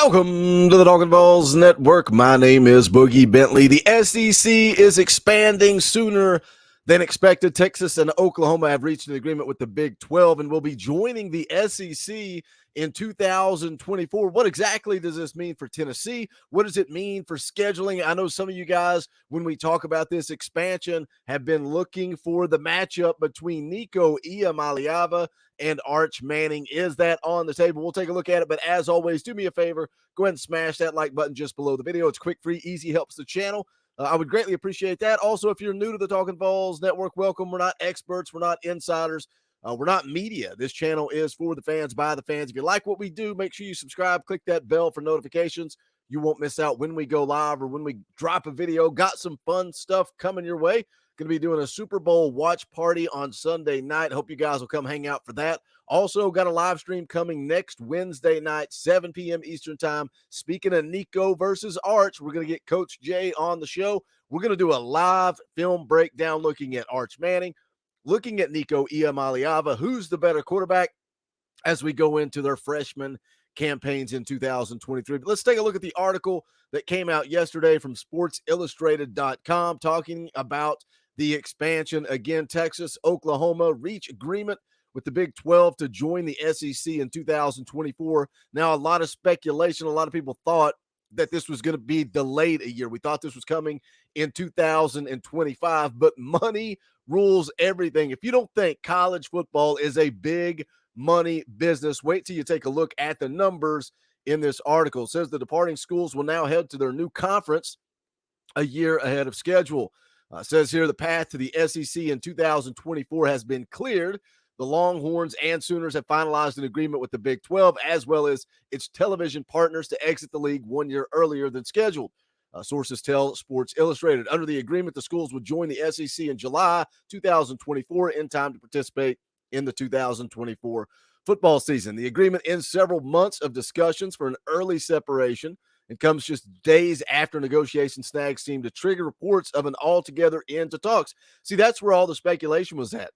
Welcome to the Talkin VAWLS Network. My name is Boogie Bentley. The SEC is expanding sooner than expected. Texas and Oklahoma have reached an agreement with the Big 12 and will be joining the SEC in 2024. What exactly does this mean for Tennessee? What does it mean for scheduling? I know some of you guys, when we talk about this expansion, have been looking for the matchup between Nico Iamaleava and Arch Manning. Is that on the table? We'll take a look at it. But as always, do me a favor, go ahead and smash that like button just below the video. It's quick, free, easy, helps the channel. I would greatly appreciate that. Also, if you're new to the Talkin VAWLS Network, welcome. We're not experts. We're not insiders. We're not media. This channel is for the fans, by the fans. If you like what we do, make sure you subscribe. Click that bell for notifications. You won't miss out when we go live or when we drop a video. Got some fun stuff coming your way. Going to be doing a Super Bowl watch party on Sunday night. Hope you guys will come hang out for that. Also got a live stream coming next Wednesday night, 7 p.m. Eastern time. Speaking of Nico versus Arch, we're going to get Coach Jay on the show. We're going to do a live film breakdown looking at Arch Manning, looking at Nico Iamaleava, who's the better quarterback as we go into their freshman campaigns in 2023. But let's take a look at the article that came out yesterday from sportsillustrated.com talking about the expansion. Again, Texas, Oklahoma reach agreement with the Big 12 to join the SEC in 2024. Now, a lot of speculation. A lot of people thought that this was going to be delayed a year. We thought this was coming in 2025, but money rules everything. If you don't think college football is a big money business, wait till you take a look at the numbers in this article. It says the departing schools will now head to their new conference a year ahead of schedule. Says here the path to the SEC in 2024 has been cleared. The Longhorns and Sooners have finalized an agreement with the Big 12 as well as its television partners to exit the league 1 year earlier than scheduled. Sources tell Sports Illustrated. Under the agreement, the schools would join the SEC in July 2024 in time to participate in the 2024 football season. The agreement ends several months of discussions for an early separation and comes just days after negotiation snags seem to trigger reports of an altogether end to talks. See, that's where all the speculation was at.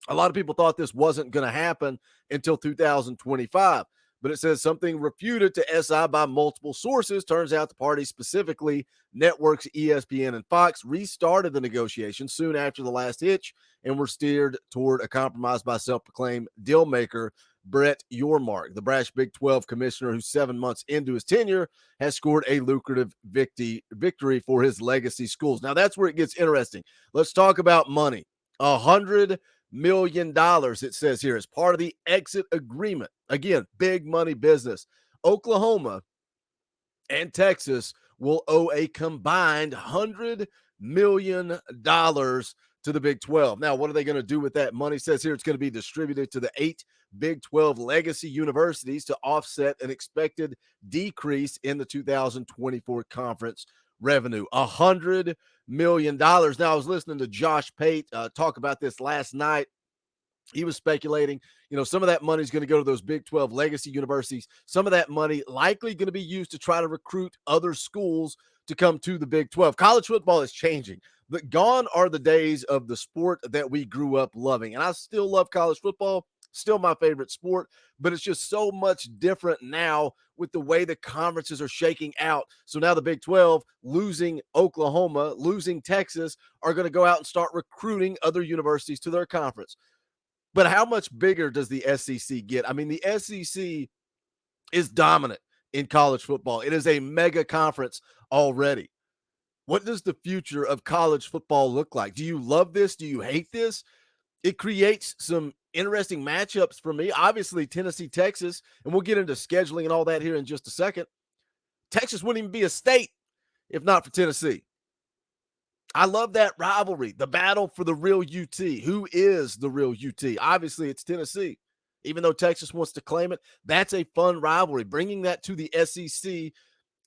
A lot of people thought this wasn't going to happen until 2025, but it says something refuted to SI by multiple sources. Turns out the party, specifically networks ESPN and Fox, restarted the negotiations soon after the last hitch and were steered toward a compromise by self-proclaimed deal maker Brett Yormark, the brash Big 12 commissioner who 7 months into his tenure has scored a lucrative victory for his legacy schools. Now, that's where it gets interesting. Let's talk about money. $100 million, it says here, as part of the exit agreement. Again, big money business. Oklahoma and Texas will owe a combined $100 million to the Big 12. Now, what are they going to do with that money? It says here it's going to be distributed to the 8 Big 12 legacy universities to offset an expected decrease in the 2024 conference revenue. $100 million. Now, I was listening to Josh Pate talk about this last night. He was speculating, some of that money is going to go to those Big 12 legacy universities. Some of that money likely going to be used to try to recruit other schools to come to the Big 12. College football is changing. But gone are the days of the sport that we grew up loving. And I still love college football, still my favorite sport, but it's just so much different now with the way the conferences are shaking out. So now the Big 12, losing Oklahoma, losing Texas, are going to go out and start recruiting other universities to their conference. But how much bigger does the SEC get? I mean, the SEC is dominant in college football. It is a mega conference already. What does the future of college football look like? Do you love this? Do you hate this? It creates some interesting matchups for me. Obviously, Tennessee, Texas, and we'll get into scheduling and all that here in just a second. Texas wouldn't even be a state if not for Tennessee. I love that rivalry, the battle for the real UT. Who is the real UT? Obviously, it's Tennessee. Even though Texas wants to claim it, that's a fun rivalry. Bringing that to the SEC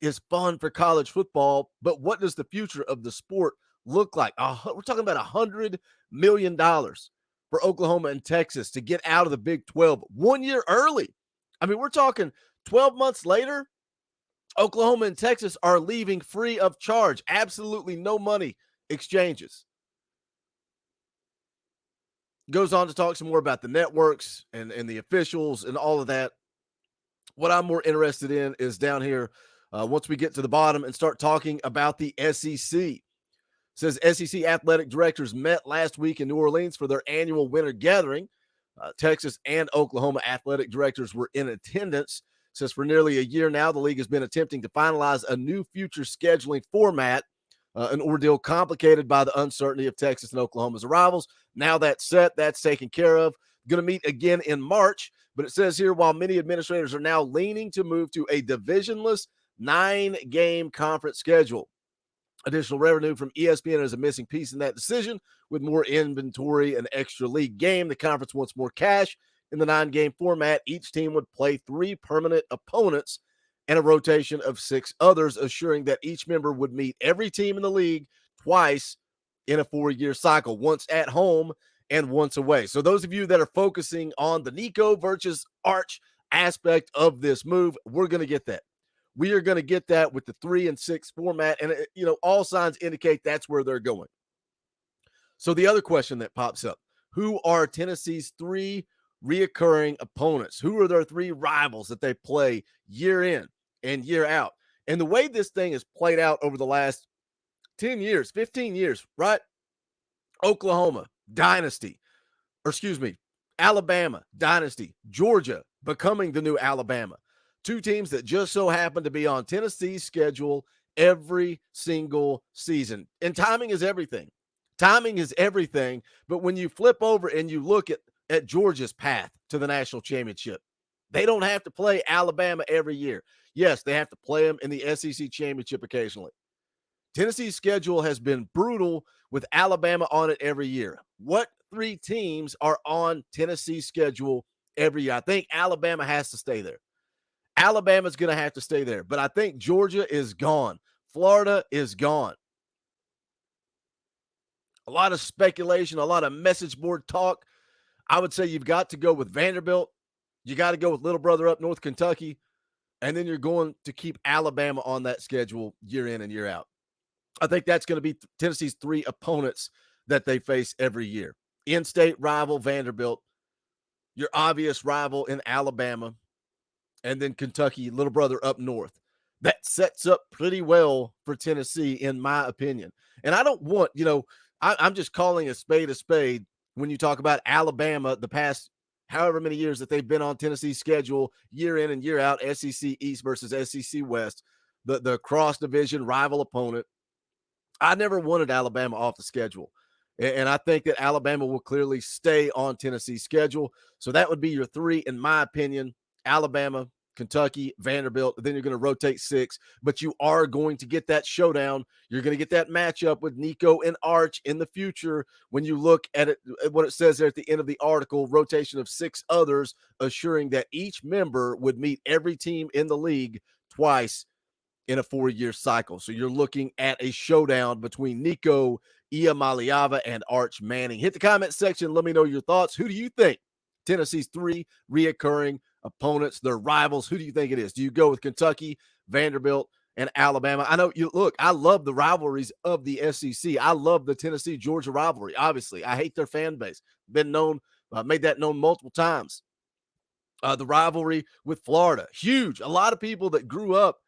is fun for college football, but what does the future of the sport look like? We're talking about $100 million for Oklahoma and Texas to get out of the Big 12 1 year early. I mean, we're talking 12 months later, Oklahoma and Texas are leaving free of charge. Absolutely no money exchanges. Goes on to talk some more about the networks and the officials and all of that. What I'm more interested in is down here once we get to the bottom and start talking about the SEC. Says SEC athletic directors met last week in New Orleans for their annual winter gathering. Texas and Oklahoma athletic directors were in attendance. Says for nearly a year now, the league has been attempting to finalize a new future scheduling format, an ordeal complicated by the uncertainty of Texas and Oklahoma's arrivals. Now that's set, that's taken care of. Going to meet again in March, but it says here while many administrators are now leaning to move to a divisionless 9-game conference schedule. Additional revenue from ESPN is a missing piece in that decision. With more inventory and extra league game, the conference wants more cash. In the 9-game format, each team would play 3 permanent opponents and a rotation of 6 others, assuring that each member would meet every team in the league twice in a 4-year cycle, once at home and once away. So those of you that are focusing on the Nico versus Arch aspect of this move, we're going to get that. We are going to get that with the 3 and 6 format. And, all signs indicate that's where they're going. So the other question that pops up, who are Tennessee's 3 reoccurring opponents? Who are their 3 rivals that they play year in and year out? And the way this thing has played out over the last 10 years, 15 years, right? Oklahoma, dynasty. Alabama, dynasty. Georgia, becoming the new Alabama. 2 teams that just so happen to be on Tennessee's schedule every single season. And timing is everything. Timing is everything. But when you flip over and you look at Georgia's path to the national championship, they don't have to play Alabama every year. Yes, they have to play them in the SEC championship occasionally. Tennessee's schedule has been brutal with Alabama on it every year. What 3 teams are on Tennessee's schedule every year? I think Alabama has to stay there. Alabama's going to have to stay there. But I think Georgia is gone. Florida is gone. A lot of speculation, a lot of message board talk. I would say you've got to go with Vanderbilt. You got to go with little brother up North Kentucky. And then you're going to keep Alabama on that schedule year in and year out. I think that's going to be Tennessee's 3 opponents that they face every year. In-state rival Vanderbilt, your obvious rival in Alabama, and then Kentucky, little brother up north. That sets up pretty well for Tennessee, in my opinion. And I don't want, I'm just calling a spade when you talk about Alabama the past however many years that they've been on Tennessee's schedule year in and year out, SEC East versus SEC West, the cross-division rival opponent. I never wanted Alabama off the schedule. And I think that Alabama will clearly stay on Tennessee's schedule. So that would be your 3, in my opinion: Alabama, Kentucky, Vanderbilt. Then you're going to rotate 6, but you are going to get that showdown. You're going to get that matchup with Nico and Arch in the future. When you look at it, what it says there at the end of the article, rotation of 6 others, assuring that each member would meet every team in the league twice in a 4-year cycle. So you're looking at a showdown between Nico Iamaleava and Arch Manning. Hit the comment section. Let me know your thoughts. Who do you think Tennessee's 3 reoccurring opponents, their rivals? Who do you think it is? Do you go with Kentucky, Vanderbilt, and Alabama? I know I love the rivalries of the SEC. I love the Tennessee-Georgia rivalry. Obviously, I hate their fan base. Made that known multiple times. The rivalry with Florida, huge. A lot of people that grew up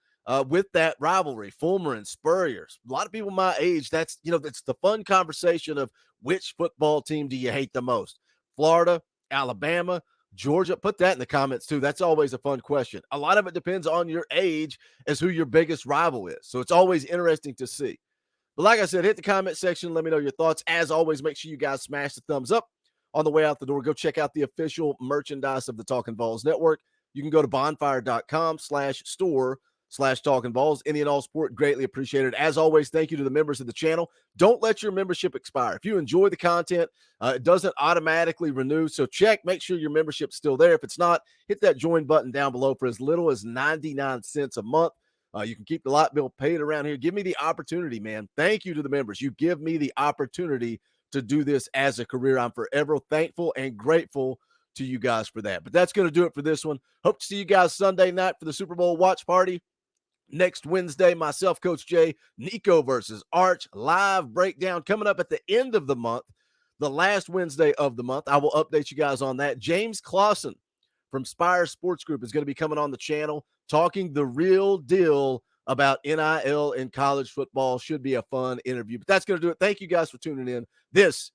with that rivalry, Fulmer and Spurrier. A lot of people my age, that's the fun conversation of which football team do you hate the most? Florida, Alabama, Georgia? Put that in the comments too. That's always a fun question. A lot of it depends on your age as who your biggest rival is. So it's always interesting to see. But like I said, hit the comment section. Let me know your thoughts. As always, make sure you guys smash the thumbs up. On the way out the door, go check out the official merchandise of the Talkin' VAWLS Network. You can go to bonfire.com/store/Talkin' VAWLS. Any and all support greatly appreciated. As always, thank you to the members of the channel. Don't let your membership expire. If you enjoy the content, it doesn't automatically renew. So make sure your membership's still there. If it's not, hit that join button down below for as little as 99 cents a month. You can keep the light bill paid around here. Give me the opportunity, man. Thank you to the members. You give me the opportunity to do this as a career. I'm forever thankful and grateful to you guys for that. But that's going to do it for this one. Hope to see you guys Sunday night for the Super Bowl watch party. Next Wednesday, myself, Coach Jay, Nico versus Arch, live breakdown coming up at the end of the month, the last Wednesday of the month. I will update you guys on that. James Clausen from Spire Sports Group is going to be coming on the channel, talking the real deal about NIL in college football. Should be a fun interview. But that's going to do it. Thank you guys for tuning in. This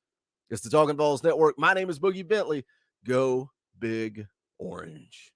is the Talkin VAWLS Network. My name is Boogie Bentley. Go Big Orange.